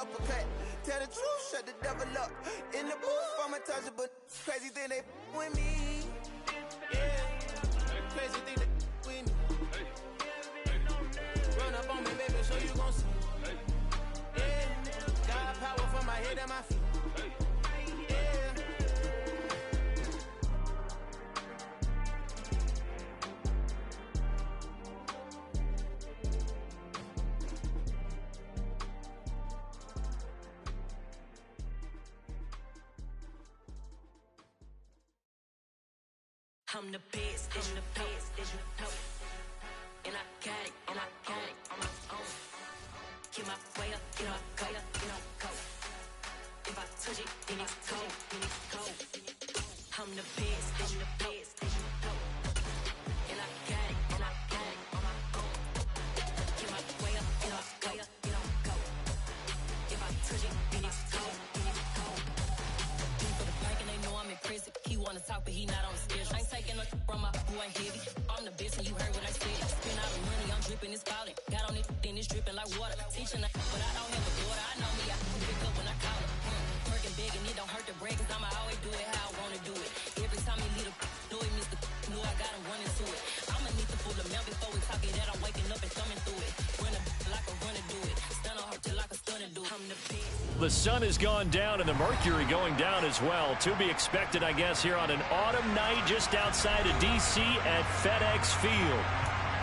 uppercut. Tell the truth, shut the devil up. In the booth, I'm untouchable. Crazy thing they with me. Yeah, crazy thing they with me. Run up on me, baby, so you gon' see. Yeah, got power from my head and my feet. I'm the best, I'm the best, as you know. And I got it, and I got it on my own. Get my way up, get my go, get my go. If I touch it, then it's cold, then it's cold. I'm the best, I'm the best, as you know. And I got it, and I got it on my own. Get my way up, get my go, get my go. If I touch it, then it's cold, then it's cold. Deep for the bank and they know I'm in prison. He wanna talk, but he not on the schedule. I ain't taking nothing from my boy heavy. I'm the best and you heard what I said. Spend all the money, I'm dripping, it's falling. Got on it, then it's dripping like water. Teaching that, but I don't have a daughter. I know me, I can pick up when I call it. Working big and it don't hurt the brain, cause I'ma always do it how I wanna do it. Every time he lead a know he missed the know I got him running to it. I'ma need to pull the mail before we talk it that I'm waking up and thumbing through it. Run a like a runner do it. Stun on her till like a stunner do it. I'm the best. The sun has gone down and the mercury going down as well. To be expected, I guess, here on an autumn night just outside of D.C. at FedEx Field.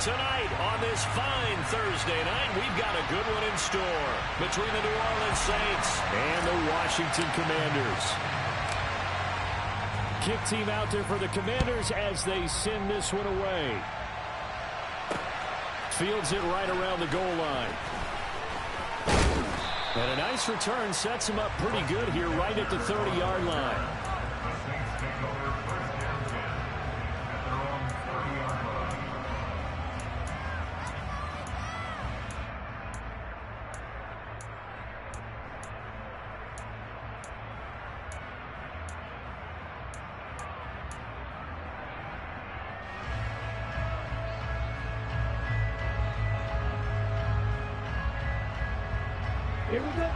Tonight on this fine Thursday night, we've got a good one in store between the New Orleans Saints and the Washington Commanders. Kick team out there for the Commanders as they send this one away. Fields it right around the goal line. And a nice return sets him up pretty good here right at the 30-yard line.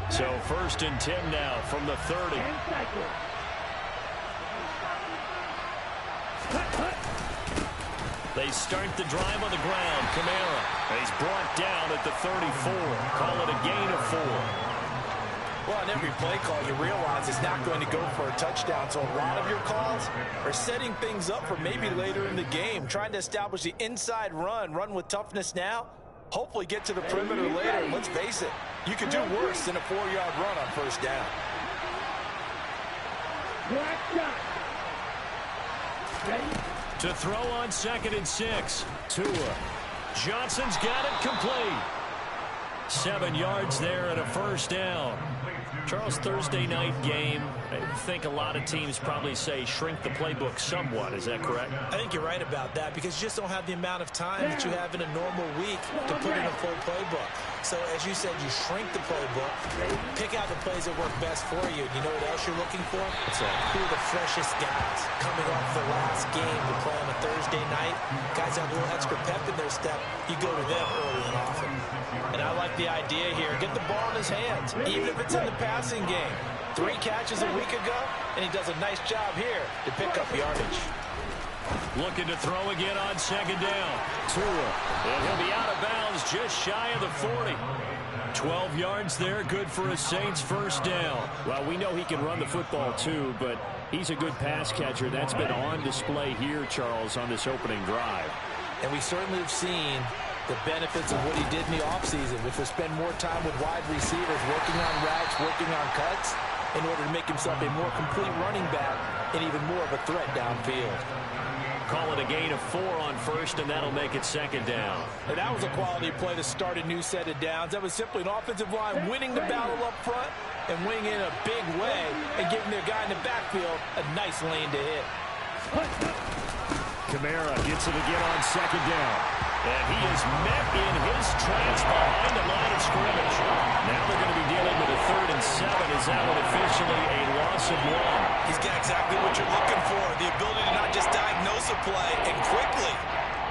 So 1st and 10 now from the 30. They start the drive on the ground. Kamara. He's brought down at the 34. Call it a gain of 4. Well, on every play call, you realize it's not going to go for a touchdown. So a lot of your calls are setting things up for maybe later in the game, trying to establish the inside run with toughness now. Hopefully get to the perimeter later. And let's face it, you could do worse than a 4-yard run on 1st down. To throw on 2nd and 6. Tua. Johnson's got it complete. 7 yards there and a 1st down. Charles, Thursday night game, I think a lot of teams probably say shrink the playbook somewhat. Is that correct? I think you're right about that because you just don't have the amount of time that you have in a normal week to put in a full playbook. So, as you said, you shrink the playbook, pick out the plays that work best for you. You know what else you're looking for? Who are the freshest guys coming off the last game to play on a Thursday night? Guys have a little extra pep in their step. You go to them early and often. And I like the idea here. Get the ball in his hands, even if it's in the passing game. 3 catches a week ago, and he does a nice job here to pick up yardage. Looking to throw again on 2nd down. Tua. And he'll be out of bounds just shy of the 40. 12 yards there, good for a Saints 1st down. Well, we know he can run the football too, but he's a good pass catcher. That's been on display here, Charles, on this opening drive. And we certainly have seen the benefits of what he did in the offseason, which was spend more time with wide receivers, working on routes, working on cuts, in order to make himself a more complete running back and even more of a threat downfield. Call it a gain of 4 on 1st, and that'll make it 2nd down. And that was a quality play to start a new set of downs. That was simply an offensive line winning the battle up front and winning in a big way and giving their guy in the backfield a nice lane to hit. Kamara gets it again on 2nd down. And he is met in his tracks behind the line of scrimmage. Now they're going to be dealing with a 3rd and 7. Is that one officially a loss of 1? He's got exactly what you're looking for, the ability to not just diagnose a play and quickly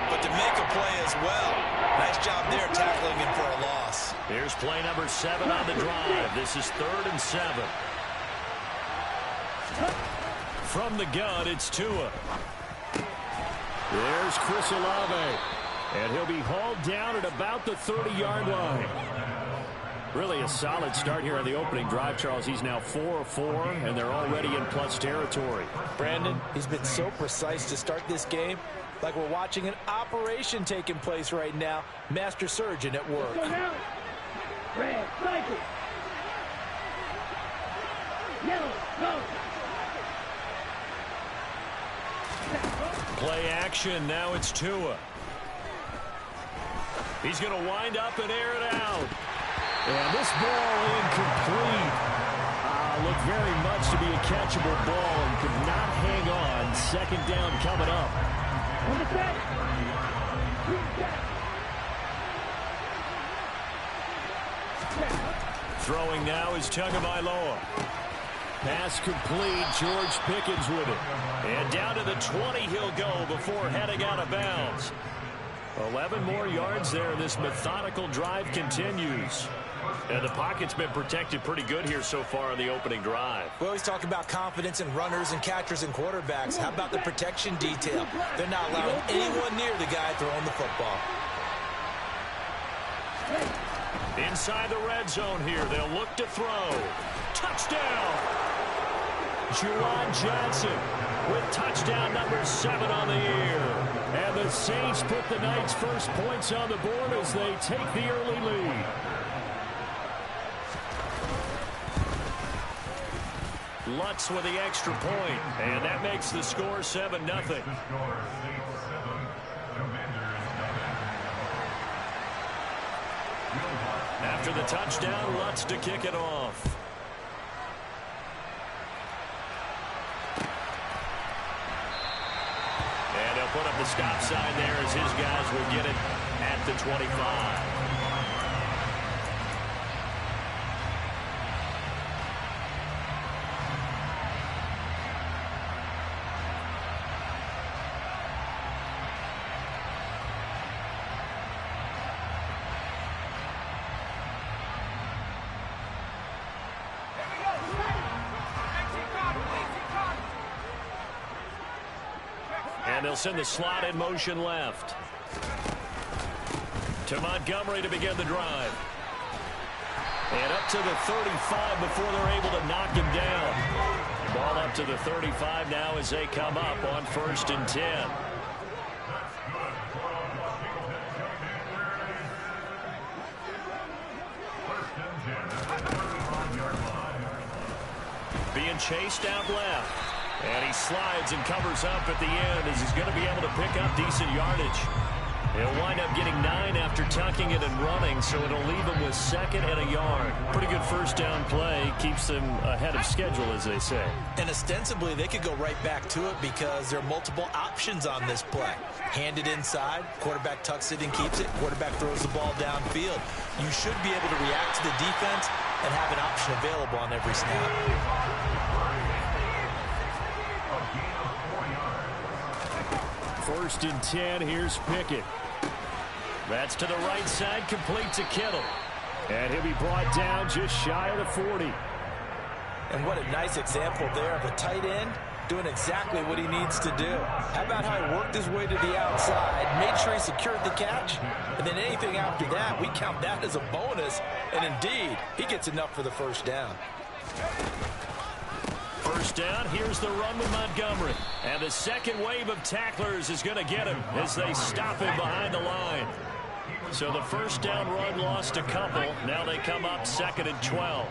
but to make a play as well. Nice job there tackling him for a loss. Here's play number 7 on the drive. This is 3rd and 7. From the gun, it's Tua. There's Chris Olave. And he'll be hauled down at about the 30-yard line. Really a solid start here on the opening drive, Charles. He's now 4 of 4, and they're already in plus territory. Brandon, he's been so precise to start this game, like we're watching an operation taking place right now. Master surgeon at work. Red, cycle. Yellow, go. Play action. Now it's Tua. He's going to wind up and air it out. And this ball incomplete. Looked very much to be a catchable ball and could not hang on. 2nd down coming up. On the set. Throwing now is Tagovailoa. Pass complete. George Pickens with it. And down to the 20 he'll go before heading out of bounds. 11 more yards there. This methodical drive continues. And the pocket's been protected pretty good here so far on the opening drive. We always talk about confidence in runners and catchers and quarterbacks. How about the protection detail? They're not allowing anyone near the guy throwing the football. Inside the red zone here. They'll look to throw. Touchdown! Juwan Johnson with touchdown number 7 on the year. And the Saints put the Knights' first points on the board as they take the early lead. Lutz with the extra point, and that makes the score 7-0. After the touchdown, Lutz to kick it off. And he'll put up the stop sign there as his guys will get it at the 25. And they'll send the slot in motion left. To Montgomery to begin the drive. And up to the 35 before they're able to knock him down. Ball up to the 35 now as they come up on 1st and 10. Being chased out left. And he slides and covers up at the end as he's going to be able to pick up decent yardage. He'll wind up getting 9 after tucking it and running, so it'll leave him with 2nd and a yard. Pretty good first down play. Keeps them ahead of schedule, as they say. And ostensibly, they could go right back to it because there are multiple options on this play. Hand it inside, quarterback tucks it and keeps it, quarterback throws the ball downfield. You should be able to react to the defense and have an option available on every snap. 1st and 10, here's Pickett. That's to the right side, complete to Kittle. And he'll be brought down just shy of the 40. And what a nice example there of a tight end doing exactly what he needs to do. How about how he worked his way to the outside, made sure he secured the catch, and then anything after that, we count that as a bonus. And indeed, he gets enough for the first down. First down, here's the run with Montgomery. And the second wave of tacklers is going to get him as they stop him behind the line. So the first down run lost a couple. Now they come up 2nd and 12.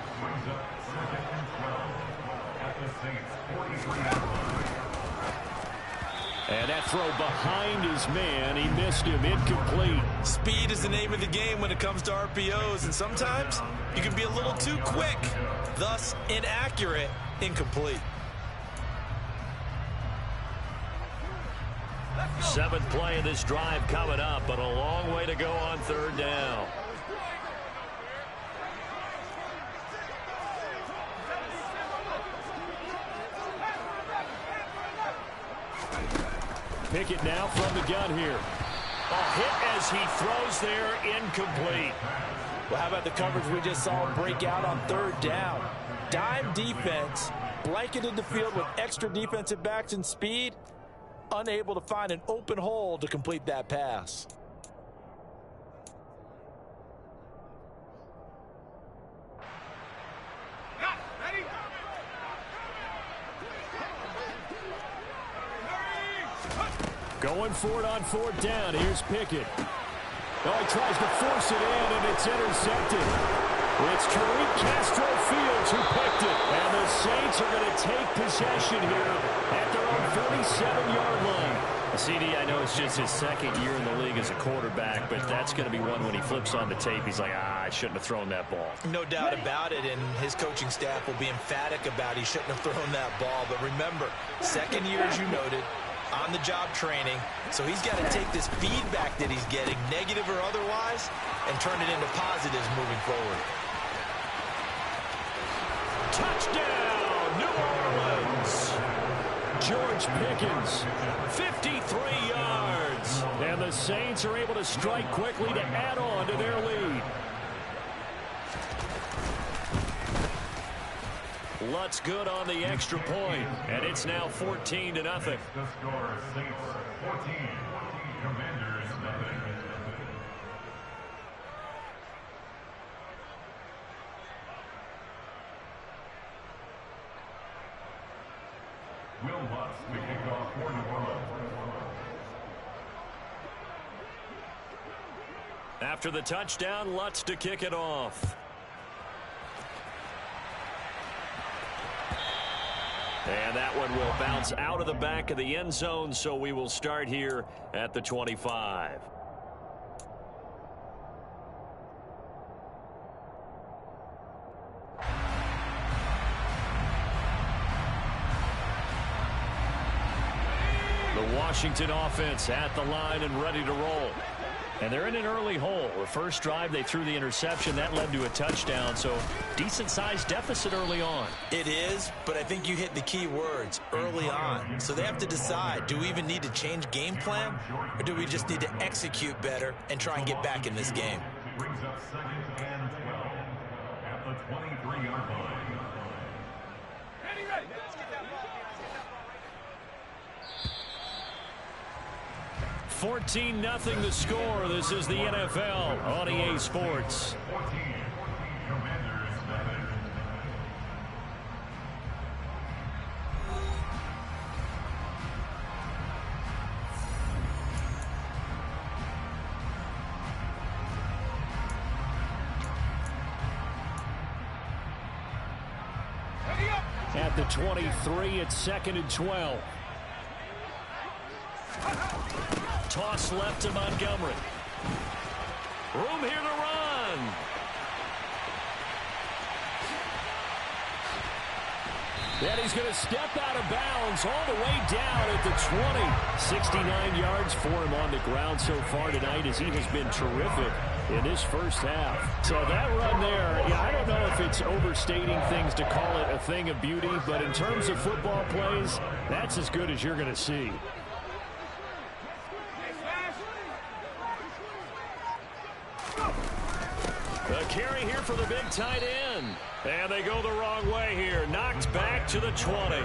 And that throw behind his man, he missed him, incomplete. Speed is the name of the game when it comes to RPOs, and sometimes you can be a little too quick, thus inaccurate, incomplete. 7th play of this drive coming up, but a long way to go on 3rd down. Pickett now from the gun here. A hit as he throws there, incomplete. Well, how about the coverage we just saw break out on third down? Dime defense, blanketed the field with extra defensive backs and speed, unable to find an open hole to complete that pass. Going for it on fourth down. Here's Pickett. Oh, he tries to force it in, and it's intercepted. It's Kareem Castro Fields who picked it. And the Saints are going to take possession here at their own 47-yard line. CD, I know it's just his second year in the league as a quarterback, but that's going to be one when he flips on the tape. He's like, I shouldn't have thrown that ball. No doubt about it, and his coaching staff will be emphatic about he shouldn't have thrown that ball. But remember, second year, as you noted, on-the-job training, so he's got to take this feedback that he's getting, negative or otherwise, and turn it into positives moving forward. Touchdown, New Orleans! George Pickens, 53 yards. And the Saints are able to strike quickly to add on to their lead. Lutz good on the extra point, and it's now 14-0. The score, Saints 14, Commanders nothing. Will Lutz to kick off for New Orleans. After the touchdown, Lutz to kick it off. And that one will bounce out of the back of the end zone, so we will start here at the 25. The Washington offense at the line and ready to roll. And they're in an early hole. The first drive, they threw the interception. That led to a touchdown, so decent-sized deficit early on. It is, but I think you hit the key words, early on. So they have to decide, do we even need to change game plan, or do we just need to execute better and try and get back in this game? Brings up 2nd and 12 at the 23-yard line. 14-0 the score. This is the NFL on EA Sports. 14, Commanders nothing. At the 23, it's 2nd and 12. Toss left to Montgomery. Room here to run. And he's going to step out of bounds all the way down at the 20. 69 yards for him on the ground so far tonight as he has been terrific in this first half. So that run there, I don't know if it's overstating things to call it a thing of beauty, but in terms of football plays, that's as good as you're going to see. The carry here for the big tight end. And they go the wrong way here. Knocked back to the 20.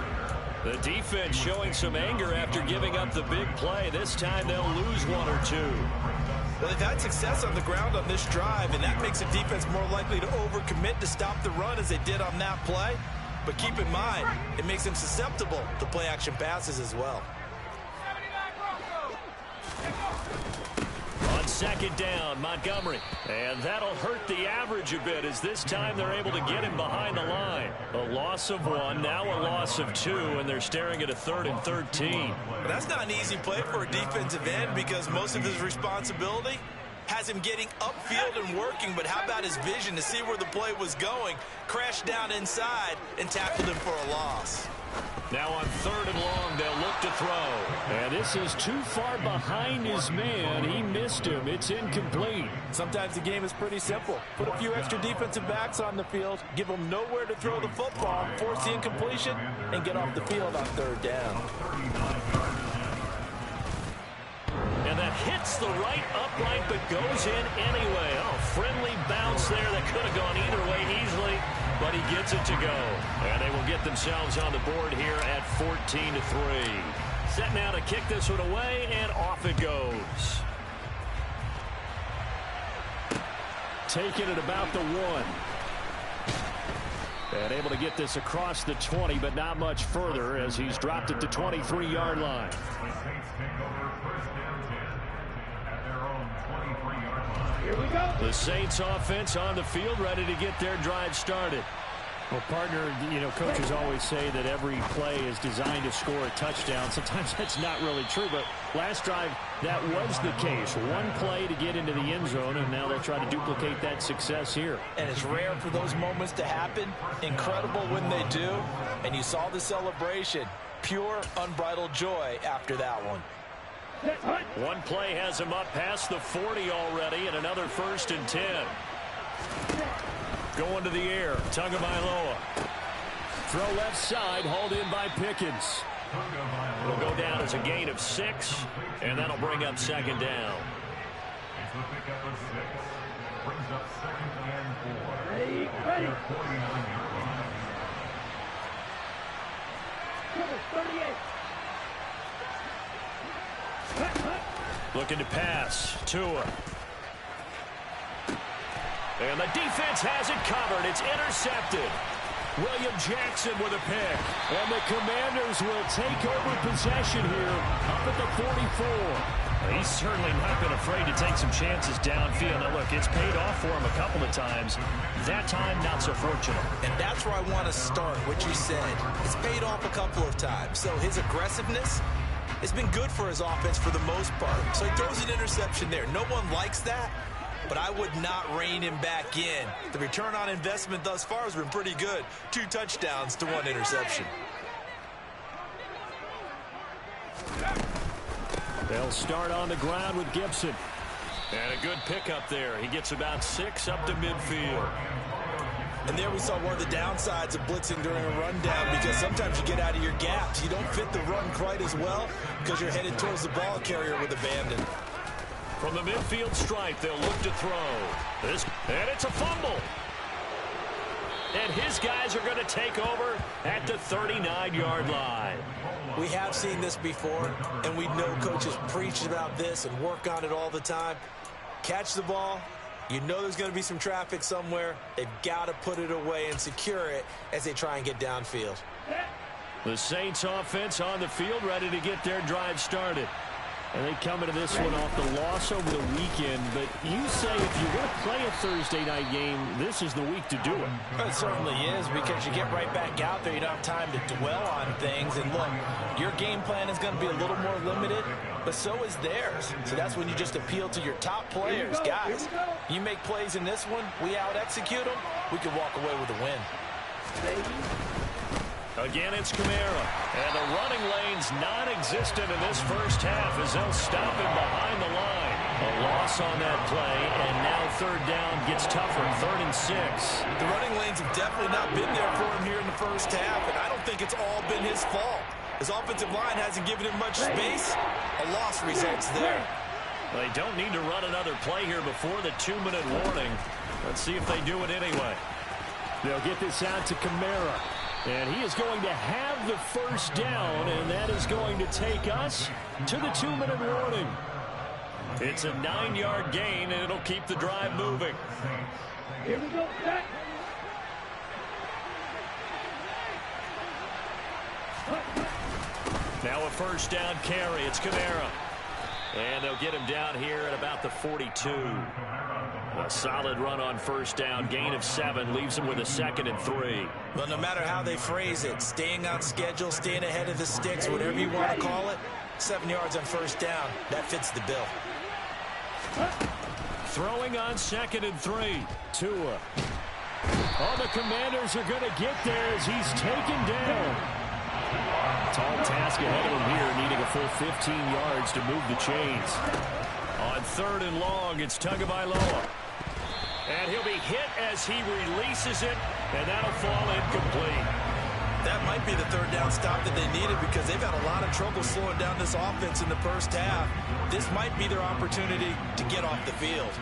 The defense showing some anger after giving up the big play. This time they'll lose one or two. Well, they've had success on the ground on this drive, and that makes a defense more likely to overcommit to stop the run as they did on that play. But keep in mind, it makes them susceptible to play-action passes as well. On 2nd down, Montgomery. And that'll hurt the average a bit as this time they're able to get him behind the line. A loss of 1, now a loss of 2, and they're staring at a 3rd and 13. But that's not an easy play for a defensive end because most of his responsibility has him getting upfield and working, but how about his vision to see where the play was going, crashed down inside, and tackled him for a loss. Now on 3rd and long, they'll look to throw. And this is too far behind his man. He missed him. It's incomplete. Sometimes the game is pretty simple. Put a few extra defensive backs on the field, give them nowhere to throw the football, force the incompletion, and get off the field on 3rd down. And that hits the right upright but goes in anyway. Oh, friendly bounce there that could have gone either way easily, but he gets it to go. And they will get themselves on the board here at 14-3. Set now to kick this one away, and off it goes. Taking it about the 1. And able to get this across the 20, but not much further as he's dropped it to 23-yard line. The Saints take over first down 10 at their own 23-yard line. Here we go. The Saints offense on the field, ready to get their drive started. Well, partner, coaches always say that every play is designed to score a touchdown. Sometimes that's not really true, but last drive, that was the case. One play to get into the end zone, and now they'll try to duplicate that success here. And it's rare for those moments to happen. Incredible when they do. And you saw the celebration. Pure, unbridled joy after that one. One play has him up past the 40 already, and another 1st and 10. Going to the air, Tagovailoa. Throw left side, hauled in by Pickens. It'll go down as a gain of 6, and that'll bring up 2nd down. It's the pickup of 6. Brings up 2nd and 4. Ready. Their 49-yard line. Cover 38. Looking to pass. Tua. And the defense has it covered. It's intercepted. William Jackson with a pick. And the Commanders will take over possession here up at the 44. He's certainly not been afraid to take some chances downfield. Now, look, it's paid off for him a couple of times. That time, not so fortunate. And that's where I want to start, what you said. It's paid off a couple of times. So his aggressiveness has been good for his offense for the most part. So he throws an interception there. No one likes that, but I would not rein him back in. The return on investment thus far has been pretty good. 2 touchdowns to 1 interception. They'll start on the ground with Gibson. And a good pickup there. He gets about 6 up to midfield. And there we saw one of the downsides of blitzing during a rundown, because sometimes you get out of your gaps. You don't fit the run quite as well because you're headed towards the ball carrier with abandon. From the midfield stripe, they'll look to throw. And it's a fumble. And his guys are going to take over at the 39-yard line. We have seen this before, and we know coaches preach about this and work on it all the time. Catch the ball. You know there's going to be some traffic somewhere. They've got to put it away and secure it as they try and get downfield. The Saints offense on the field, ready to get their drive started. And they come into this one off the loss over the weekend. But you say if you're going to play a Thursday night game, this is the week to do it. It certainly is, because you get right back out there. You don't have time to dwell on things. And look, your game plan is going to be a little more limited, but so is theirs. So that's when you just appeal to your top players. Guys, you make plays in this one, we out-execute them, we can walk away with a win. Again, it's Kamara. And the running lane's non-existent in this first half as they'll stop him behind the line. A loss on that play, and now 3rd down gets tougher, 3rd and 6. The running lanes have definitely not been there for him here in the first half, and I don't think it's all been his fault. His offensive line hasn't given him much space. A loss results there. They don't need to run another play here before the 2-minute warning. Let's see if they do it anyway. They'll get this out to Kamara. And he is going to have the 1st down, and that is going to take us to the 2-minute warning. It's a 9-yard gain, and it'll keep the drive moving. Here we go, back. Now a 1st down carry. It's Kamara. And they'll get him down here at about the 42. A solid run on 1st down. Gain of 7 leaves him with a 2nd and 3. But no matter how they phrase it, staying on schedule, staying ahead of the sticks, whatever you want to call it, 7 yards on 1st down, that fits the bill. Throwing on 2nd and 3. Tua. Oh, the Commanders are going to get there as he's taken down. Tall task ahead of him here, needing a full 15 yards to move the chains. On 3rd and long, it's Tagovailoa. And he'll be hit as he releases it, and that'll fall incomplete. That might be the third down stop that they needed because they've had a lot of trouble slowing down this offense in the first half. This might be their opportunity to get off the field.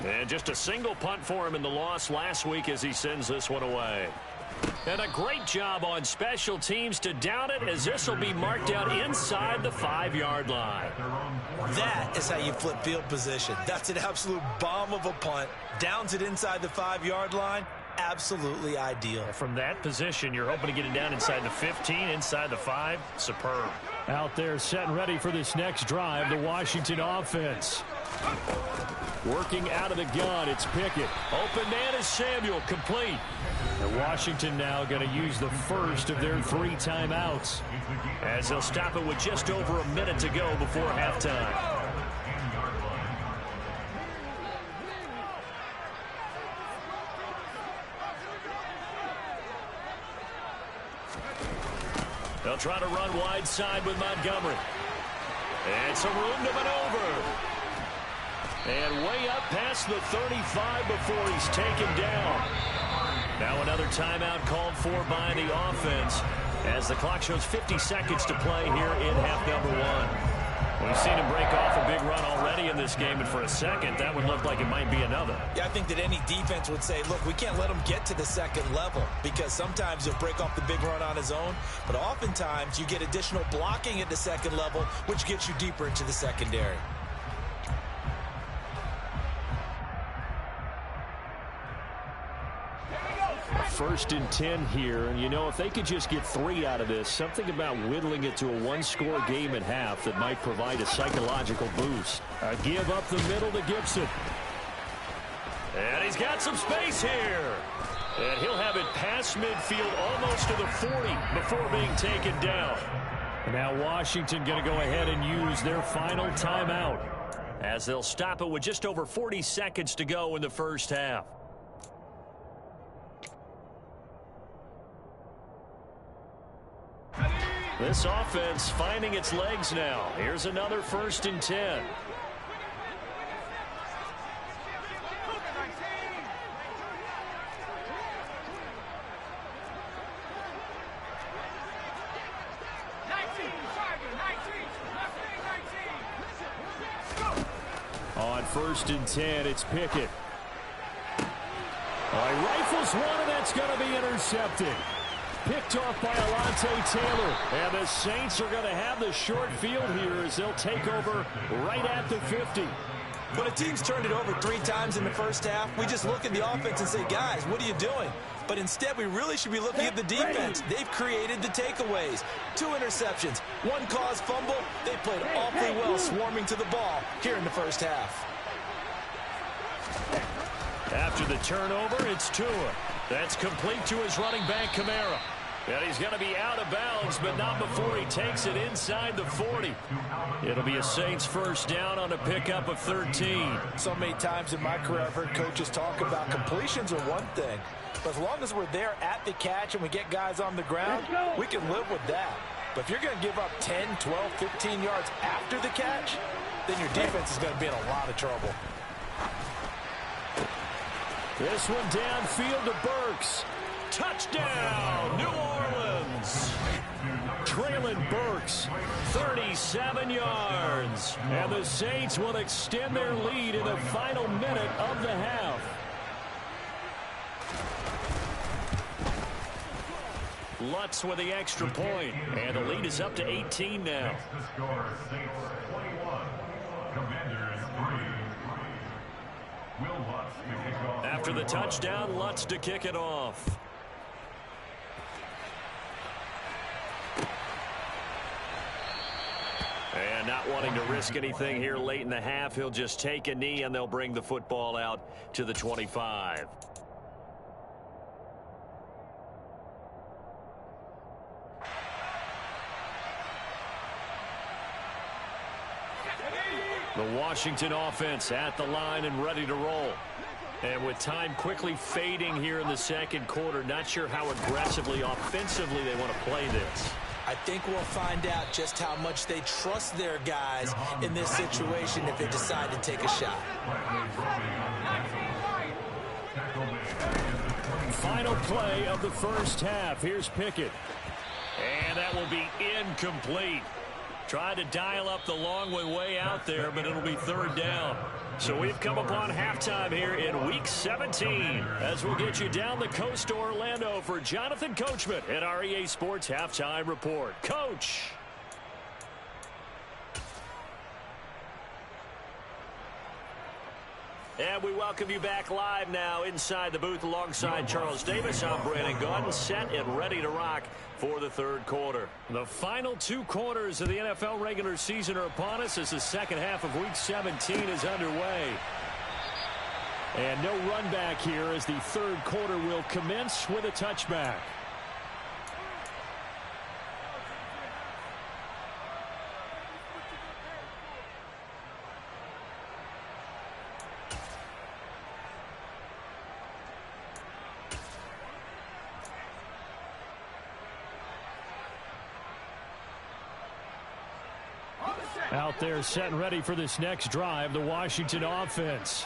And just a single punt for him in the loss last week as he sends this one away. And a great job on special teams to down it, as this will be marked out inside the 5-yard line. That is how you flip field position. That's an absolute bomb of a punt. Downs it inside the 5-yard line. Absolutely ideal. From that position, you're hoping to get it down inside the 15, inside the 5. Superb. Out there set and ready for this next drive, the Washington offense. Working out of the gun, it's Pickett. Open man is Samuel, complete. And Washington now going to use the first of their 3 timeouts, as they'll stop it with just over a minute to go before halftime. They'll try to run wide side with Montgomery. And some room to maneuver. And way up past the 35 before he's taken down. Now another timeout called for by the offense as the clock shows 50 seconds to play here in half number 1. We've seen him break off a big run already in this game, and for a second, that would look like it might be another. Yeah, I think that any defense would say, look, we can't let him get to the second level, because sometimes he'll break off the big run on his own, but oftentimes you get additional blocking at the second level, which gets you deeper into the secondary. First and 10 here, and you know, if they could just get 3 out of this, something about whittling it to a 1-score game at half that might provide a psychological boost. A give up the middle to Gibson. And he's got some space here. And he'll have it past midfield almost to the 40 before being taken down. Now Washington going to go ahead and use their final timeout, as they'll stop it with just over 40 seconds to go in the first half. This offense finding its legs now. Here's another first and 10. On first and 10, it's Pickett. He rifles one, and that's going to be intercepted. Picked off by Alontae Taylor. And the Saints are going to have the short field here as they'll take over right at the 50. When a team's turned it over 3 times in the first half, we just look at the offense and say, guys, what are you doing? But instead, we really should be looking at the defense. They've created the takeaways. 2 interceptions, 1 caused fumble. They played awfully well swarming to the ball here in the first half. After the turnover, it's Tua. That's complete to his running back, Kamara. And he's going to be out of bounds, but not before he takes it inside the 40. It'll be a Saints first down on a pickup of 13. So many times in my career, I've heard coaches talk about completions are one thing. But as long as we're there at the catch and we get guys on the ground, we can live with that. But if you're going to give up 10, 12, 15 yards after the catch, then your defense is going to be in a lot of trouble. This one downfield to Burks. Touchdown, New Orleans. Traylon Burks, 37 yards. And the Saints will extend their lead in the final minute of the half. Lutz with the extra point. And the lead is up to 18 now. The score, Saints 21, Commanders 3. Will Lutz to kick off. After the touchdown, Lutz to kick it off. And not wanting to risk anything here late in the half, he'll just take a knee and they'll bring the football out to the 25. The Washington offense at the line and ready to roll. And with time quickly fading here in the second quarter, not sure how aggressively, offensively they want to play this. I think we'll find out just how much they trust their guys in this situation if they decide to take a shot. Final play of the first half. Here's Pickett. And that will be incomplete. Tried to dial up the long way out there, but it'll be third down. So we've come upon halftime here in Week 17 as we'll get you down the coast to Orlando for Jonathan Coachman at our EA Sports Halftime Report. Coach. And we welcome you back live now inside the booth alongside Charles Davis. I'm Brandon Gaudin, set and ready to rock for the third quarter. The final 2 quarters of the NFL regular season are upon us as the second half of Week 17 is underway. And no run back here as the third quarter will commence with a touchback. Out there set and ready for this next drive, the Washington offense.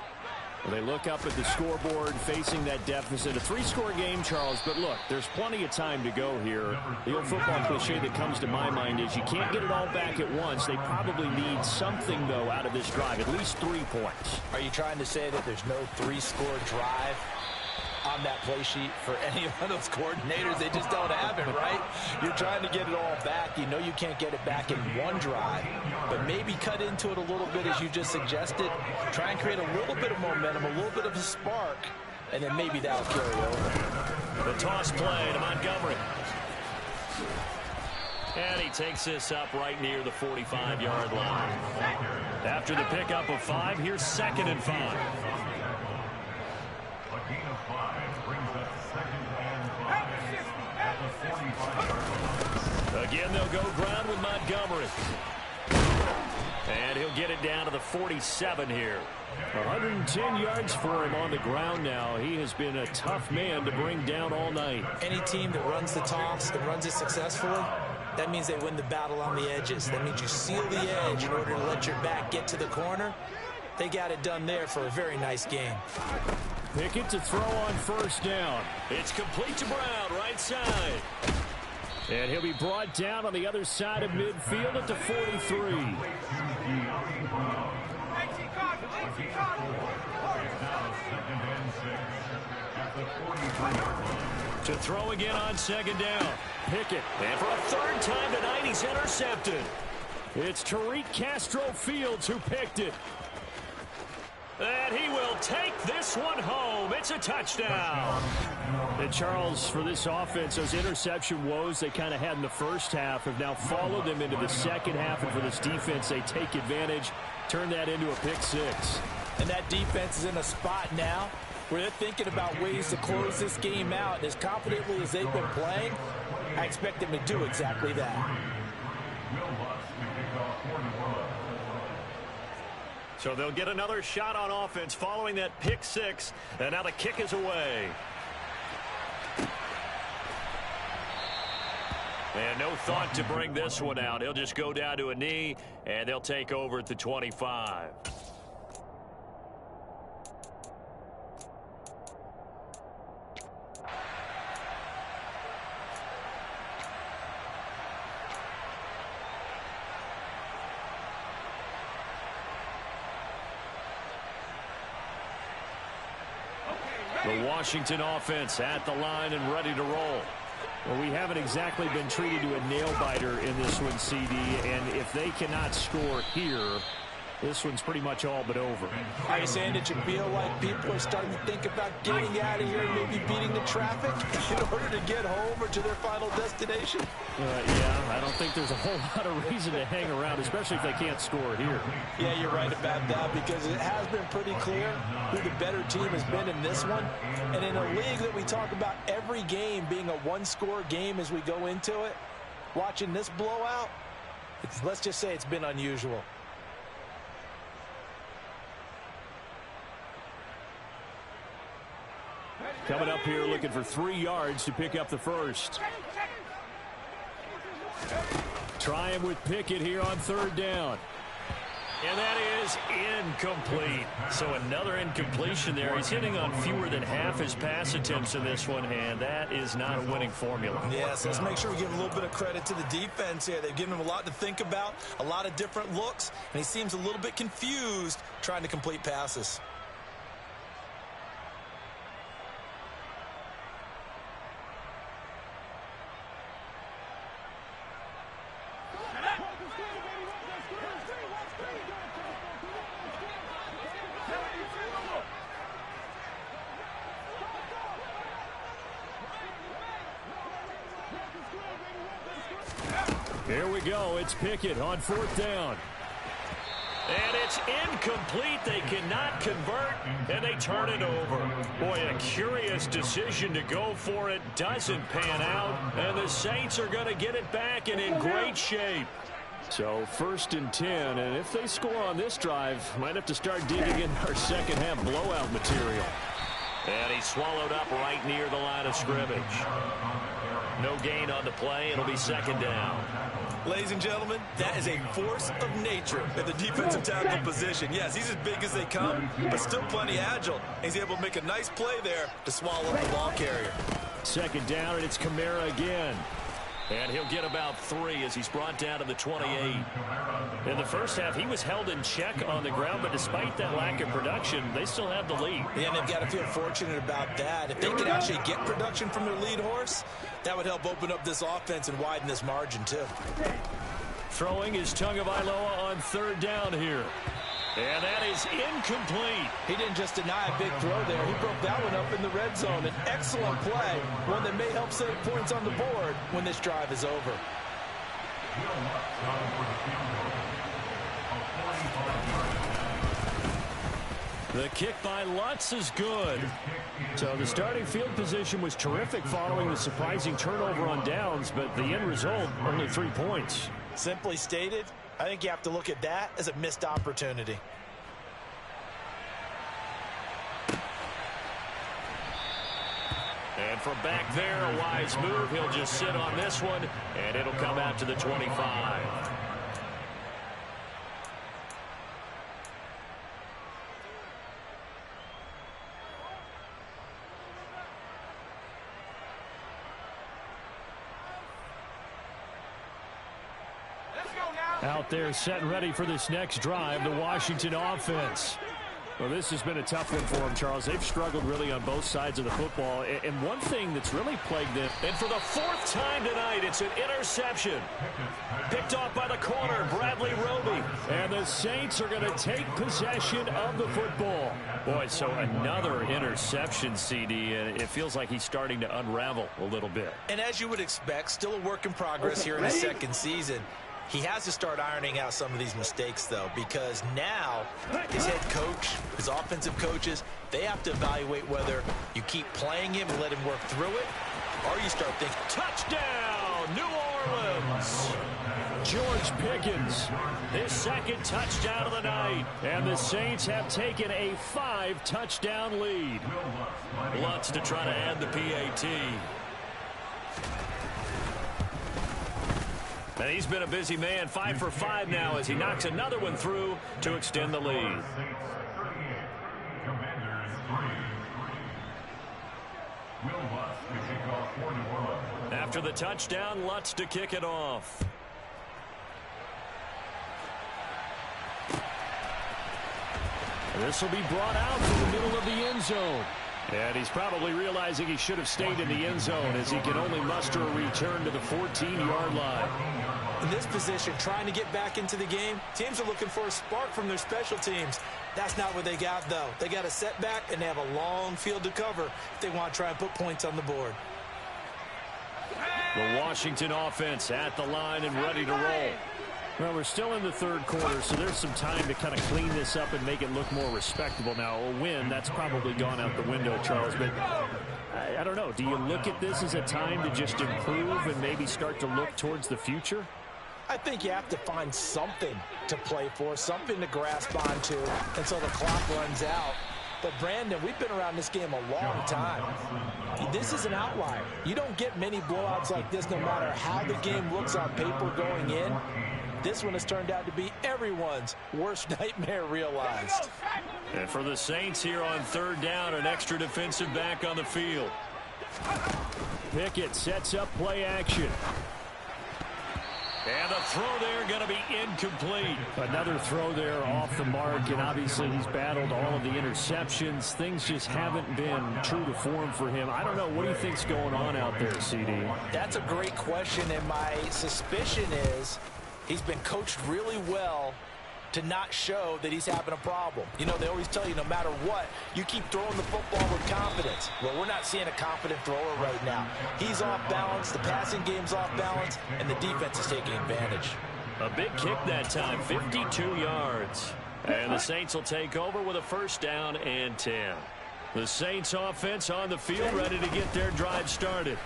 Well, they look up at the scoreboard facing that deficit. A 3-score game, Charles, but look, there's plenty of time to go here. The old football cliche that comes to my mind is you can't get it all back at once. They probably need something, though, out of this drive, at least 3 points. Are you trying to say that there's no 3-score drive on that play sheet for any of those coordinators? They just don't have it, right? You're trying to get it all back. You know you can't get it back in one drive, but maybe cut into it a little bit as you just suggested. Try and create a little bit of momentum, a little bit of a spark, and then maybe that'll carry over. The toss play to Montgomery. And he takes this up right near the 45-yard line. After the pickup of 5, here's 2nd and 5. A gain of 5 brings up 2nd and 5 at the 45-yard line. Again, they'll go ground with Montgomery. And he'll get it down to the 47 here. 110 yards for him on the ground now. He has been a tough man to bring down all night. Any team that runs the toss and runs it successfully, that means they win the battle on the edges. That means you seal the edge in order to let your back get to the corner. They got it done there for a very nice game. Pickett to throw on first down. It's complete to Brown, right side. And he'll be brought down on the other side of midfield at the 43. To throw again on 2nd down. Pickett. And for a 3rd time tonight, he's intercepted. It's Tariq Castro-Fields who picked it. And he will take this one home. It's a touchdown. And Charles, for this offense, those interception woes they kind of had in the first half have now followed them into the second half. And for this defense, they take advantage, turn that into a pick 6. And that defense is in a spot now where they're thinking about ways to close this game out. As confidently as they've been playing, I expect them to do exactly that. So they'll get another shot on offense following that pick 6. And now the kick is away. And no thought to bring this one out. He'll just go down to a knee, and they'll take over at the 25. The Washington offense at the line and ready to roll. Well, we haven't exactly been treated to a nail-biter in this one, CD, and if they cannot score here, this one's pretty much all but over. Are you saying that you feel like people are starting to think about getting out of here and maybe beating the traffic in order to get home or to their final destination? Yeah, I don't think there's a whole lot of reason to hang around, especially if they can't score here. Yeah, you're right about that, because it has been pretty clear who the better team has been in this one. And in a league that we talk about every game being a one-score game as we go into it, watching this blowout, let's just say it's been unusual. Coming up here looking for 3 yards to pick up the first. Trying with Pickett here on third down. And that is incomplete. So another incompletion there. He's hitting on fewer than half his pass attempts in this one, and that is not a winning formula. Yes, let's make sure we give a little bit of credit to the defense here. They've given him a lot to think about, a lot of different looks, and he seems a little bit confused trying to complete passes. Here we go. It's Pickett on fourth down. And it's incomplete. They cannot convert, and they turn it over. Boy, a curious decision to go for it. Doesn't pan out, and the Saints are going to get it back and in great shape. So 1st and 10, and if they score on this drive, might have to start digging in our second half blowout material. And he's swallowed up right near the line of scrimmage. No gain on the play. It'll be 2nd down. Ladies and gentlemen, that is a force of nature at the defensive tackle position. Yes, he's as big as they come, but still plenty agile. He's able to make a nice play there to swallow up the ball carrier. 2nd down, and it's Kamara again. And he'll get about 3 as he's brought down to the 28. In the first half, he was held in check on the ground, but despite that lack of production, they still have the lead. Yeah, and they've got to feel fortunate about that. If they could actually get production from their lead horse, that would help open up this offense and widen this margin, too. Throwing is Tagovailoa on 3rd down here. And that is incomplete. He didn't just deny a big throw there. He broke that one up in the red zone. An excellent play, one that may help save points on the board when this drive is over. The kick by Lutz is good. So the starting field position was terrific following the surprising turnover on downs, but the end result, only 3 points. Simply stated, I think you have to look at that as a missed opportunity. And from back there, a wise move. He'll just sit on this one, and it'll come out to the 25. Out there set and ready for this next drive, the Washington offense. Well, this has been a tough one for them, Charles. They've struggled really on both sides of the football. And one thing that's really plagued them, and for the 4th time tonight, it's an interception. Picked off by the corner, Bradley Roby. And the Saints are going to take possession of the football. Boy, so another interception, CD. And it feels like he's starting to unravel a little bit. And as you would expect, still a work in progress here in his 2nd season. He has to start ironing out some of these mistakes, though, because now his head coach, his offensive coaches, they have to evaluate whether you keep playing him and let him work through it, or you start thinking, touchdown, New Orleans! George Pickens, his 2nd touchdown of the night. And the Saints have taken a 5-touchdown lead. Lutz to try to add the PAT. And he's been a busy man, 5 for 5 now as he knocks another one through to extend the lead. After the touchdown, Lutz to kick it off. This will be brought out to the middle of the end zone. And he's probably realizing he should have stayed in the end zone as he can only muster a return to the 14-yard line. In this position, trying to get back into the game, teams are looking for a spark from their special teams. That's not what they got, though. They got a setback, and they have a long field to cover if they want to try and put points on the board. The Washington offense at the line and ready to roll. Well, we're still in the 3rd quarter, so there's some time to kind of clean this up and make it look more respectable. Now, a win, that's probably gone out the window, Charles, but I don't know. Do you look at this as a time to just improve and maybe start to look towards the future? I think you have to find something to play for, something to grasp onto until the clock runs out. But, Brandon, we've been around this game a long time. This is an outlier. You don't get many blowouts like this no matter how the game looks on paper going in. This one has turned out to be everyone's worst nightmare realized. And for the Saints here on third down, an extra defensive back on the field. Pickett sets up play action. And the throw there going to be incomplete. Another throw there off the mark, and obviously he's battled all of the interceptions. Things just haven't been true to form for him. I don't know. What do you think's going on out there, CD? That's a great question, and my suspicion is he's been coached really well to not show that he's having a problem. You know, they always tell you no matter what, you keep throwing the football with confidence. Well, we're not seeing a confident thrower right now. He's off balance, the passing game's off balance, and the defense is taking advantage. A big kick that time, 52 yards. And the Saints will take over with a first down and 10. The Saints offense on the field, ready to get their drive started.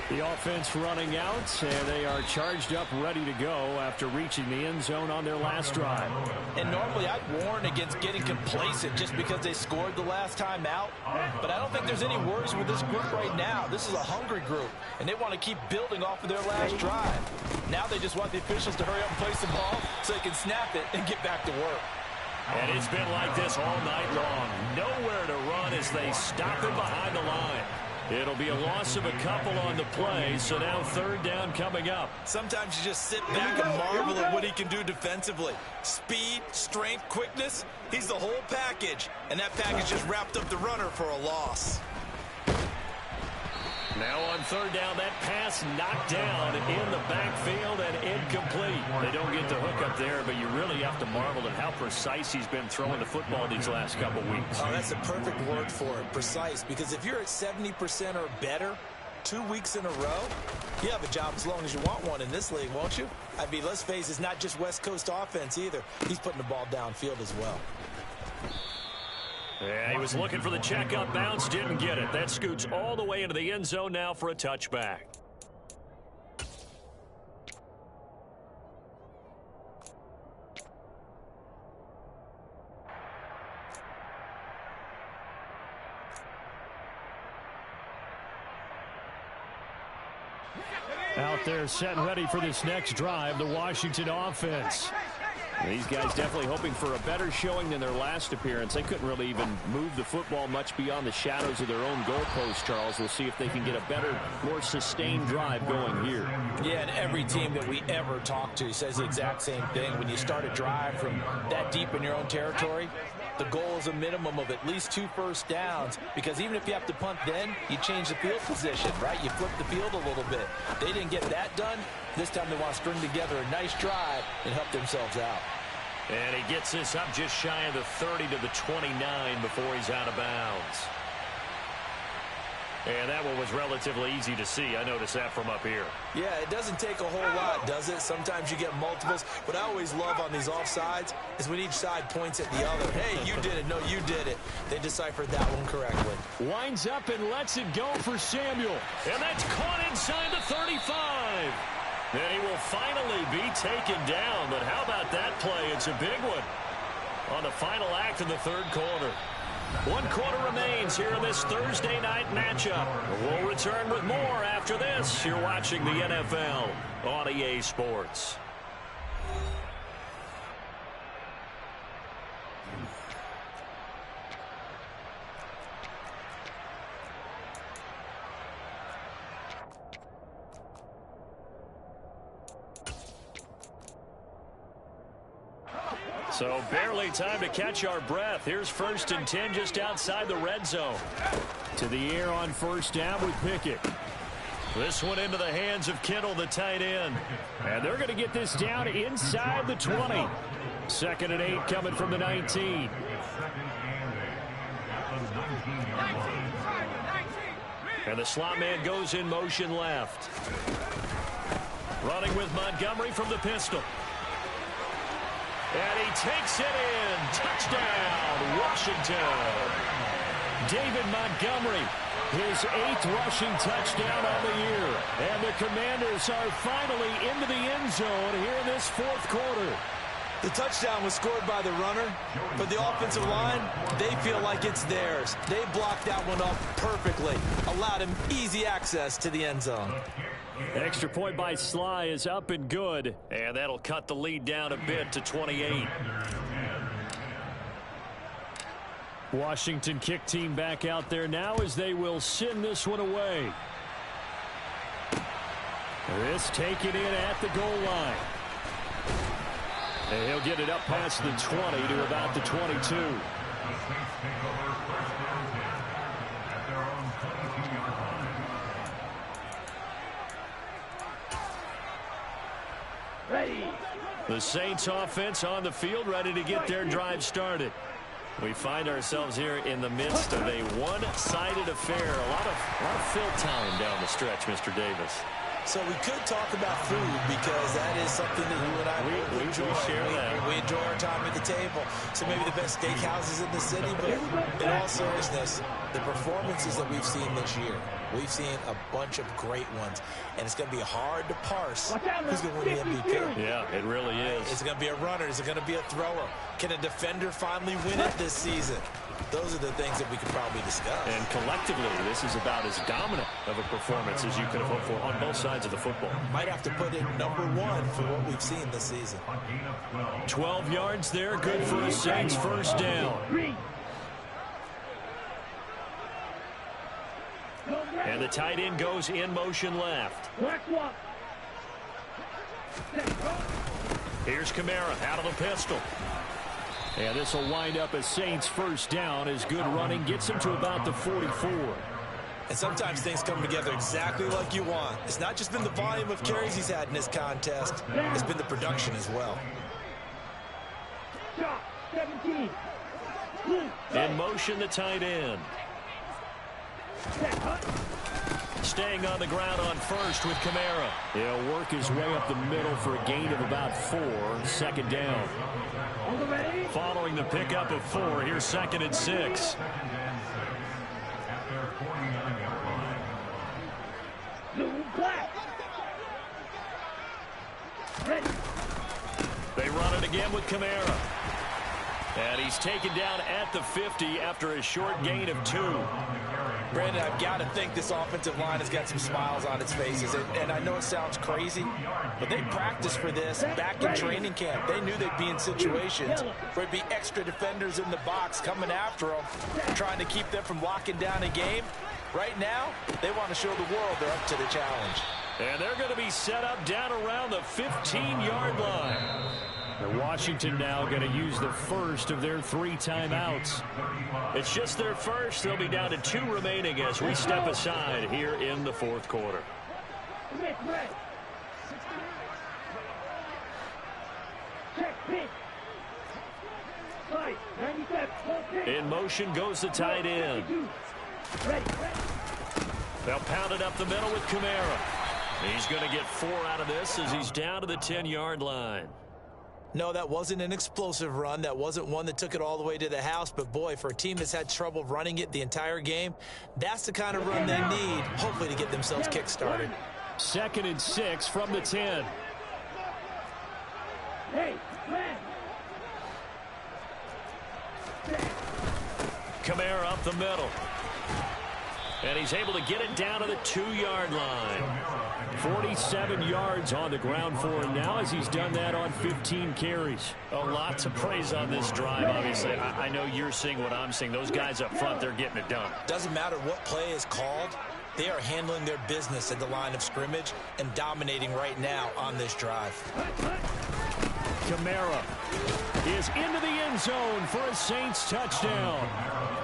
The offense running out, and they are charged up, ready to go after reaching the end zone on their last drive. And normally I'd warn against getting complacent just because they scored the last time out. But I don't think there's any worries with this group right now. This is a hungry group, and they want to keep building off of their last drive. Now they just want the officials to hurry up and place the ball so they can snap it and get back to work. And it's been like this all night long. Nowhere to run as they stop him behind the line. It'll be a loss of a couple on the play, so now third down coming up. Sometimes you just sit back and marvel at what he can do defensively. Speed, strength, quickness, he's the whole package. And that package just wrapped up the runner for a loss. Now on third down, that pass knocked down in the backfield and incomplete. They don't get the hook up there, but you really have to marvel at how precise he's been throwing the football these last couple weeks. Oh, that's the perfect word for it, precise, because if you're at 70% or better 2 weeks in a row, you have a job as long as you want one in this league, won't you? I mean, let's face it, it's not just West Coast offense either. He's putting the ball downfield as well. Yeah, he was looking for the check-up bounce, didn't get it. That scoots all the way into the end zone now for a touchback. Out there set and ready for this next drive, the Washington offense. These guys definitely hoping for a better showing than their last appearance. They couldn't really even move the football much beyond the shadows of their own goalpost, Charles. We'll see if they can get a better, more sustained drive going here. Yeah, and every team that we ever talk to says the exact same thing. When you start a drive from that deep in your own territory, the goal is a minimum of at least 2 first downs, because even if you have to punt then, you change the field position, right? You flip the field a little bit. They didn't get that done. This time they want to string together a nice drive and help themselves out. And he gets this up just shy of the 30 to the 29 before he's out of bounds. And that one was relatively easy to see. I noticed that from up here. Yeah, it doesn't take a whole lot, does it? Sometimes you get multiples. What I always love on these offsides is when each side points at the other. Hey, you did it. No, you did it. They deciphered that one correctly. Winds up and lets it go for Samuel. And that's caught inside the 35. And he will finally be taken down. But how about that play? It's a big one on the final act of the third quarter. 1 quarter remains here in this Thursday night matchup. We'll return with more after this. You're watching the NFL on EA Sports. So barely time to catch our breath. Here's 1st and 10 just outside the red zone. To the air on first down with Pickett. This one into the hands of Kittle, the tight end. And they're going to get this down inside the 20. 2nd and 8 coming from the 19. And the slot man goes in motion left. Running with Montgomery from the pistol. And he takes it in. Touchdown, Washington. David Montgomery, his 8th rushing touchdown on the year. And the Commanders are finally into the end zone here in this 4th quarter. The touchdown was scored by the runner, but the offensive line, they feel like it's theirs. They blocked that one up perfectly, allowed him easy access to the end zone. Extra point by Sly is up and good, and that'll cut the lead down a bit to 28. Washington kick team back out there now as they will send this one away. This taken in at the goal line. And he'll get it up past the 20 to about the 22. Ready. The Saints offense on the field, ready to get their drive started. We find ourselves here in the midst of a one-sided affair. A lot of fill time down the stretch, Mr. Davis. So we could talk about food because that is something that you and I we enjoy. share that. We enjoy our time at the table. So maybe the best steakhouses in the city, but in all seriousness, the performances that we've seen this year, we've seen a bunch of great ones, and it's going to be hard to parse who's going to win the MVP. Yeah, it really is. Is it going to be a runner? Is it going to be a thrower? Can a defender finally win it this season? Those are the things that we could probably discuss. And collectively, this is about as dominant of a performance as you could have hoped for on both sides of the football. Might have to put it #1 for what we've seen this season. 12 yards there, good for the Saints. First down. And the tight end goes in motion left. Here's Kamara out of the pistol. And this will wind up a Saints first down as good running gets him to about the 44. And sometimes things come together exactly like you want. It's not just been the volume of carries he's had in this contest. It's been the production as well. 17. In motion, the tight end. Staying on the ground on first with Kamara. He'll work his way up the middle for a gain of about 4. Second down. Following the pickup of 4, here's 2nd and 6. They run it again with Kamara. And he's taken down at the 50 after a short gain of 2. Brandon, I've got to think this offensive line has got some smiles on its faces. And I know it sounds crazy, but they practiced for this back in training camp. They knew they'd be in situations where it'd be extra defenders in the box coming after them, trying to keep them from locking down a game. Right now, they want to show the world they're up to the challenge. And they're going to be set up down around the 15-yard line. And Washington now going to use the first of their 3 timeouts. It's just their first. They'll be down to 2 remaining as we step aside here in the 4th quarter. In motion goes the tight end. They'll pound it up the middle with Kamara. He's going to get 4 out of this as he's down to the 10-yard line. No, that wasn't an explosive run. That wasn't one that took it all the way to the house. But, boy, for a team that's had trouble running it the entire game, that's the kind of run they need, hopefully, to get themselves kick-started. 2nd and 6 from the 10. Kamara up the middle. And he's able to get it down to the 2-yard line. 47 yards on the ground for him now as he's done that on 15 carries. A lot to praise on this drive, obviously. I know you're seeing what I'm seeing. Those guys up front, they're getting it done. Doesn't matter what play is called. They are handling their business at the line of scrimmage and dominating right now on this drive. Kamara is into the end zone for a Saints touchdown.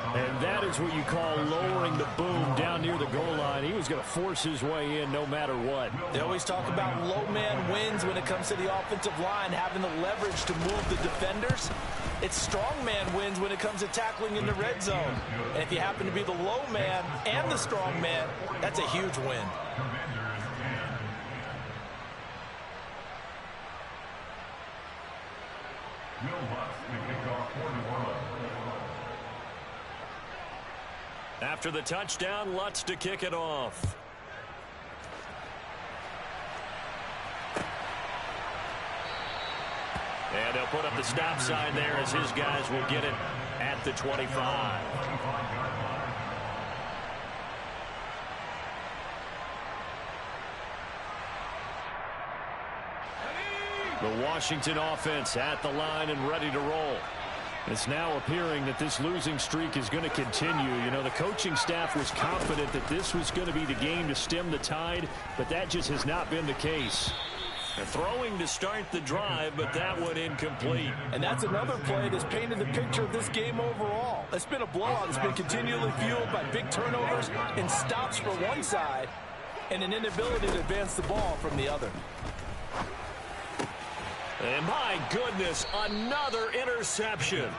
And that is what you call lowering the boom down near the goal line. He was going to force his way in no matter what. They always talk about low man wins when it comes to the offensive line, having the leverage to move the defenders. It's strong man wins when it comes to tackling in the red zone. And if you happen to be the low man and the strong man, that's a huge win. After the touchdown, Lutz to kick it off. And they'll put up the stop sign there as his guys will get it at the 25. The Washington offense at the line and ready to roll. It's now appearing that this losing streak is going to continue. You know, the coaching staff was confident that this was going to be the game to stem the tide, but that just has not been the case. They're throwing to start the drive, but that one incomplete. And that's another play that's painted the picture of this game overall. It's been a blowout. It's been continually fueled by big turnovers and stops for one side and an inability to advance the ball from the other. And my goodness, another interception.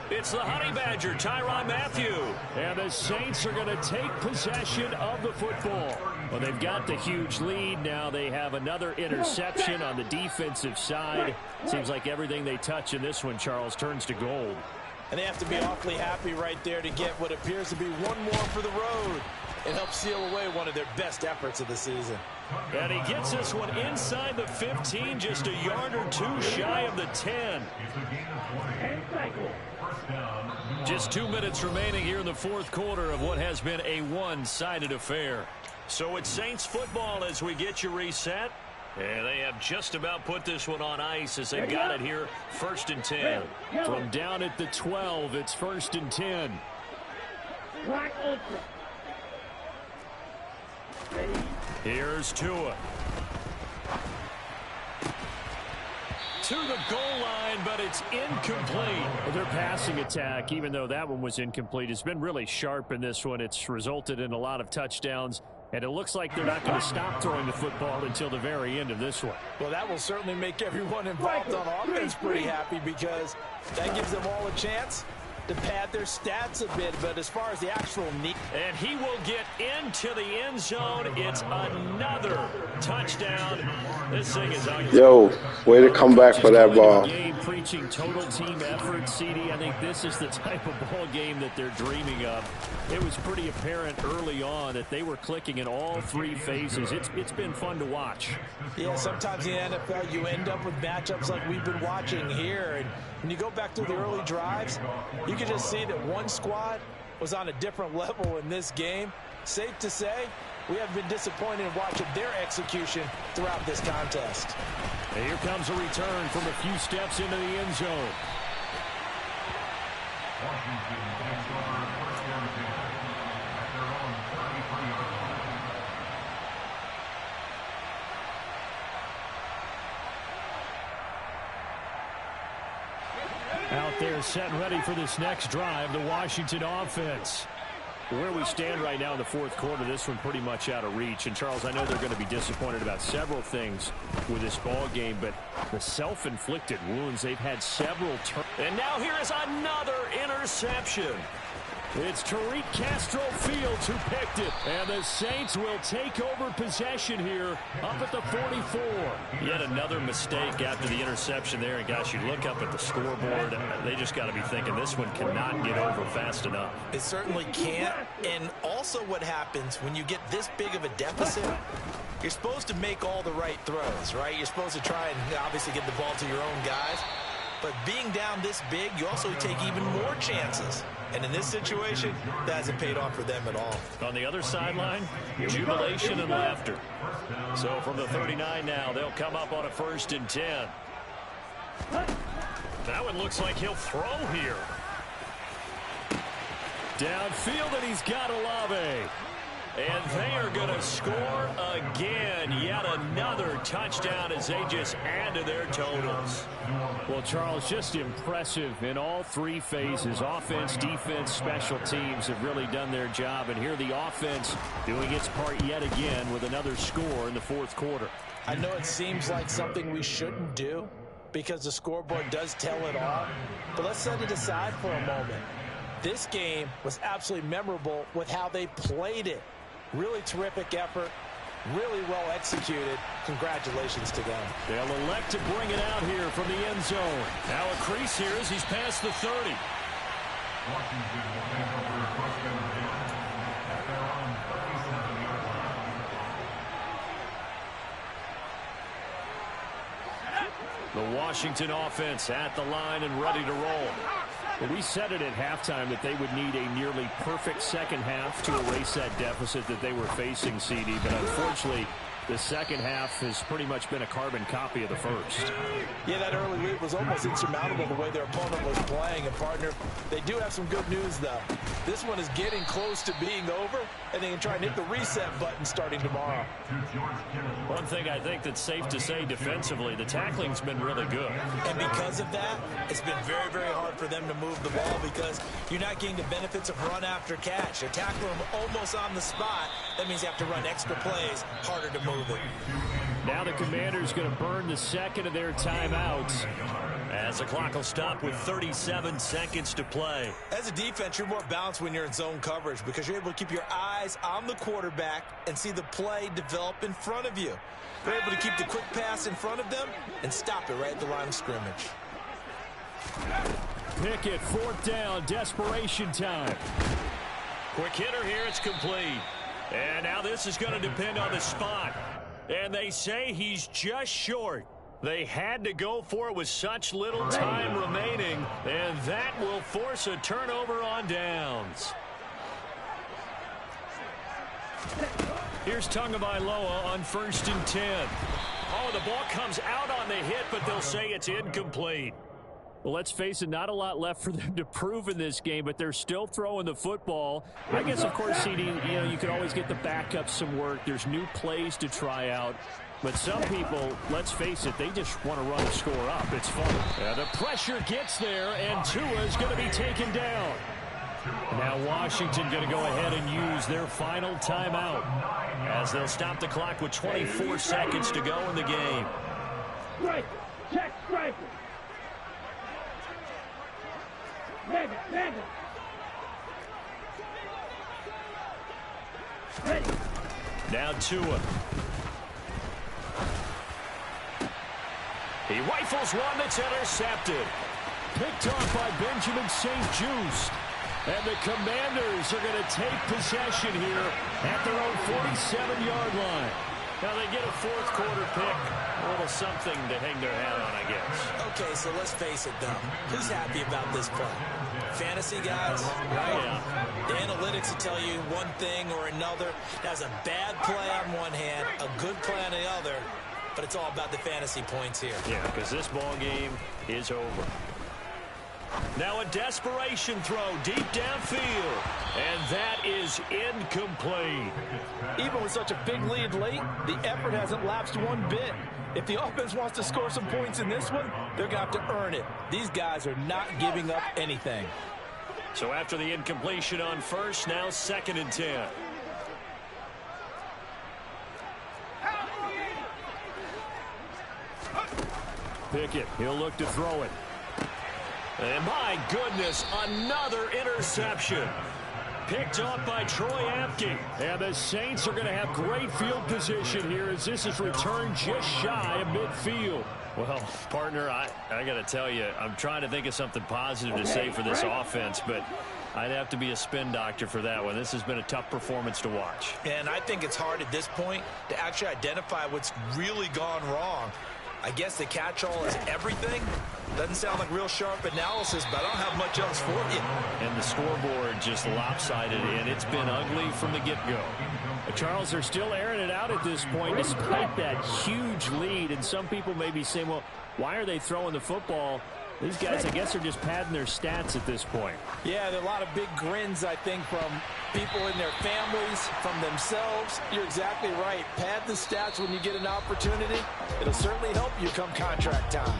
It's the Honey Badger, Tyrann Mathieu. And the Saints are going to take possession of the football. Well, they've got the huge lead. Now they have another interception on the defensive side. Seems like everything they touch in this one, Charles, turns to gold. And they have to be awfully happy right there to get what appears to be one more for the road and help seal away one of their best efforts of the season. And he gets this one inside the 15, just a yard or two shy of the 10. Just 2 minutes remaining here in the fourth quarter of what has been a one-sided affair. So it's Saints football as we get you reset. And they have just about put this one on ice as they've got it here, 1st and 10. From down at the 12, it's 1st and 10. Here's Tua. To the goal line, but it's incomplete. Their passing attack, even though that one was incomplete, has been really sharp in this one. It's resulted in a lot of touchdowns, and it looks like they're not going to stop throwing the football until the very end of this one. Well, that will certainly make everyone involved on offense pretty happy because that gives them all a chance to pad their stats a bit, but as far as the actual need. And he will get into the end zone. It's another touchdown. This thing is ugly. Yo, way to come back for that ball. Game preaching total team effort, CD. I think this is the type of ball game that they're dreaming of. It was pretty apparent early on that they were clicking in all three phases. It's been fun to watch. Yeah, sometimes in the NFL you end up with matchups like we've been watching here, and when you go back through the early drives, you can just see that one squad was on a different level in this game. Safe to say, we have been disappointed in watching their execution throughout this contest. And here comes a return from a few steps into the end zone. Washington takes over 1st and 10 at their own 33-yard line. Out there set and ready for this next drive, the Washington offense. Where we stand right now in the fourth quarter, this one pretty much out of reach. And, Charles, I know they're going to be disappointed about several things with this ball game, but the self-inflicted wounds, they've had several turns. And now here is another interception. It's Tariq Castro Fields who picked it. And the Saints will take over possession here up at the 44. Yet another mistake after the interception there. And, gosh, you look up at the scoreboard, they just got to be thinking this one cannot get over fast enough. It certainly can't. And also what happens when you get this big of a deficit, you're supposed to make all the right throws, right? You're supposed to try and obviously get the ball to your own guys. But being down this big, you also take even more chances. And in this situation, that hasn't paid off for them at all. On the other sideline, jubilation and laughter. So from the 39 now, they'll come up on a 1st and 10. That one looks like he'll throw here. Downfield, and he's got Olave. And they are going to score again. Yet another touchdown as they just add to their totals. Well, Charles, just impressive in all three phases. Offense, defense, special teams have really done their job. And here the offense doing its part yet again with another score in the fourth quarter. I know it seems like something we shouldn't do because the scoreboard does tell it all. But let's set it aside for a moment. This game was absolutely memorable with how they played it. Really terrific effort, really well executed. Congratulations to them. They'll elect to bring it out here from the end zone. Now a crease here as he's past the 30. Washington will take over 1st and 10 at their own 37-yard line. The Washington offense at the line and ready to roll. Well, we said it at halftime that they would need a nearly perfect second half to erase that deficit that they were facing, CD. But unfortunately, the second half has pretty much been a carbon copy of the first. Yeah, that early lead was almost insurmountable the way their opponent was playing. And, partner, they do have some good news, though. This one is getting close to being over, and they can try and hit the reset button starting tomorrow. One thing I think that's safe to say defensively, the tackling's been really good. And because of that, it's been very, very hard for them to move the ball because you're not getting the benefits of run after catch. They tackle them almost on the spot. That means you have to run extra plays, harder to move it. Now the Commanders going to burn the second of their timeouts as the clock will stop with 37 seconds to play. As a defense, you're more balanced when you're in zone coverage because you're able to keep your eyes on the quarterback and see the play develop in front of you. You're able to keep the quick pass in front of them and stop it right at the line of scrimmage. Pickett, fourth down, desperation time. Quick hitter here, it's complete. And now this is going to depend on the spot. And they say he's just short. They had to go for it with such little time remaining, and that will force a turnover on downs. Here's Tagovailoa on 1st and 10. Oh, the ball comes out on the hit, but they'll say it's incomplete. Well, let's face it, not a lot left for them to prove in this game, but they're still throwing the football. I guess, of course, CD, you could always get the backups some work. There's new plays to try out. But some people, let's face it, they just want to run the score up. It's fun. The pressure gets there, and Tua is going to be taken down. Now Washington going to go ahead and use their final timeout as they'll stop the clock with 24 seconds to go in the game. Strike. Check strike. Mega. Ready. Now Tua. He rifles one that's intercepted. Picked off by Benjamin St-Juste. And the Commanders are going to take possession here at their own 47-yard line. Now they get a fourth quarter pick. A little something to hang their hat on, I guess. Okay, so let's face it, though. Who's happy about this play? Fantasy guys, right? Yeah. The analytics will tell you one thing or another. That's a bad play on one hand, a good play on the other, but it's all about the fantasy points here. Yeah, because this ball game is over. Now a desperation throw deep downfield, and that is incomplete. Even with such a big lead late, the effort hasn't lapsed one bit. If the offense wants to score some points in this one, they're going to have to earn it. These guys are not giving up anything. So after the incompletion on first, now 2nd and 10. Pickett, he'll look to throw it. And my goodness, another interception. Picked off by Troy Apke. And the Saints are going to have great field position here as this is returned just shy of midfield. Well, partner, I got to tell you, I'm trying to think of something positive to say for this offense, but I'd have to be a spin doctor for that one. This has been a tough performance to watch. And I think it's hard at this point to actually identify what's really gone wrong. I guess the catch-all is everything. Doesn't sound like real sharp analysis, but I don't have much else for you. And the scoreboard just lopsided, and it's been ugly from the get-go. Charles, they're still airing it out at this point despite that huge lead. And some people may be saying, well, why are they throwing the football? These guys, I guess, are just padding their stats at this point. Yeah, there are a lot of big grins, I think, from people in their families, from themselves. You're exactly right. Pad the stats when you get an opportunity. It'll certainly help you come contract time.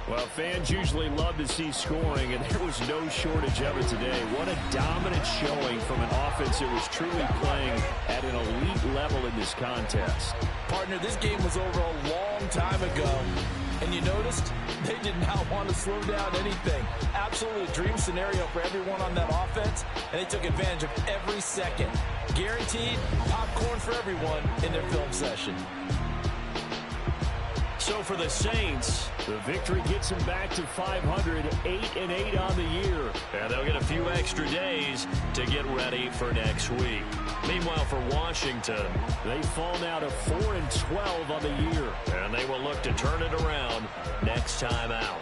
Well, fans usually love to see scoring, and there was no shortage of it today. What a dominant showing from an offense that was truly playing at an elite level in this contest. Partner, this game was over a long time ago. And you noticed they did not want to slow down anything. Absolutely a dream scenario for everyone on that offense, and they took advantage of every second. Guaranteed popcorn for everyone in their film session. So for the Saints, the victory gets them back to 500, 8-8 on the year. And they'll get a few extra days to get ready for next week. Meanwhile, for Washington, they fall now to 4-12 on the year. And they will look to turn it around next time out.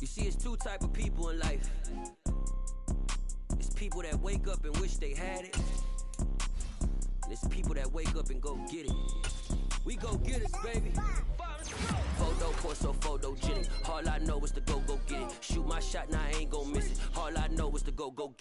You see, it's two type of people in life. It's people that wake up and wish they had it. And it's people that wake up and go get it. We go get it, baby. Photo corso, photogenic. All I know is to go get it. Shoot my shot, now I ain't gon' miss it. All I know is to go get it.